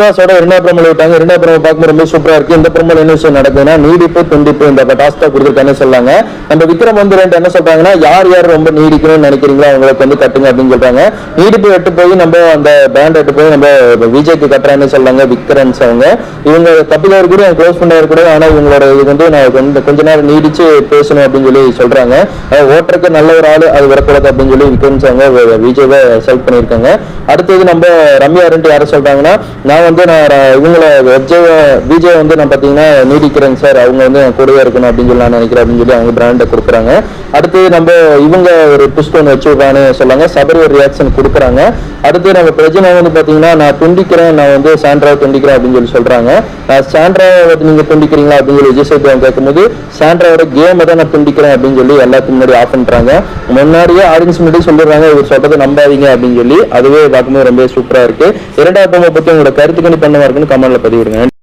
இரண்டாவது ப்ரோமோல விட்டாங்க. இரண்டாவது ப்ரோமோ பார்க்கும்போது ரொம்ப சூப்பரா இருக்கு. இந்த ப்ரோமோல என்ன விஷயம் நடக்குதுன்னா, நீடிப்பு துண்டிப்பு இந்த டாஸ்கா கொடுத்துருக்கான்னு சொல்லாங்க. நம்ம விக்ரம் வந்து என்ன சொல்றாங்கன்னா, யார் யார் ரொம்ப நீடிக்கணும்னு நினைக்கிறீங்களோ அவங்களுக்கு வந்து கட்டுங்க அப்படின்னு சொல்றாங்க. நீடிப்பு எட்டு போய் நம்ம அந்த பேண்ட் எட்டு போய் நம்ம விஜய்க்கு கட்டுறான்னு சொல்லாங்க விக்ரம்ஸ் அவங்க. இவங்க கபிலர் கூட க்ளோஸ் பண்ணாரு கூட. ஆனா இவங்களோட இது வந்து நான் கொஞ்ச நேரம் நீடிச்சு பேசணும் அப்படின்னு சொல்லி சொல்றாங்க. ஓட்டருக்கு நல்ல ஒரு ஆளு அது வரக்கூடாது அப்படின்னு சொல்லி விக்ரம்ஸ் அவங்க விஜய்வை செலக்ட் பண்ணியிருக்காங்க. அடுத்தது நம்ம ரம்யா ரெண்டு யாரை சொல்றாங்கன்னா, நான் இவங்களை விஜய் வந்து நான் பாத்தீங்கன்னா நீடிக்கிறேன் சார், அவங்க வந்து கூடவே இருக்கணும் அப்படின்னு சொல்லி நான் நினைக்கிறேன் அப்படின்னு சொல்லி அவங்க பிராண்டை கொடுக்குறாங்க. அடுத்து நம்ம இவங்க ஒரு ட்விஸ்ட் ஒன்று வச்சு விடுறான்னு சொல்லாங்க. சபரி ஒரு ரியாக்ஷன் கொடுக்குறாங்க. அடுத்து நம்ம பிரச்சனை வந்து பாத்தீங்கன்னா, நான் துண்டிக்கிறேன், நான் வந்து சாண்ட்ராவை துண்டிக்கிறேன் அப்படின்னு சொல்லி சொல்றாங்க. நான் சாண்ட்ராவை நீங்க துண்டிக்கிறீங்களா அப்படின்னு சொல்லி விஜய் சேதுபதி கேட்கும்போது, சாண்ட்ராவோட கேமை தான் நான் துண்டிக்கிறேன் அப்படின்னு சொல்லி எல்லாத்துக்கு முன்னாடி ஆஃப் பண்றாங்க. முன்னாடியே ஆடியன்ஸ் முன்னாடி சொல்லிடுறாங்க, இவர் சொல்றது நம்பாதீங்க அப்படின்னு சொல்லி. அதுவே பார்க்கும்போது ரொம்ப சூப்பரா இருக்கு. இரண்டாவது பத்தி உங்களோட கருத்து கணிப்பு என்னவா இருக்குன்னு கமெண்ட்ல பதிவிடுங்க.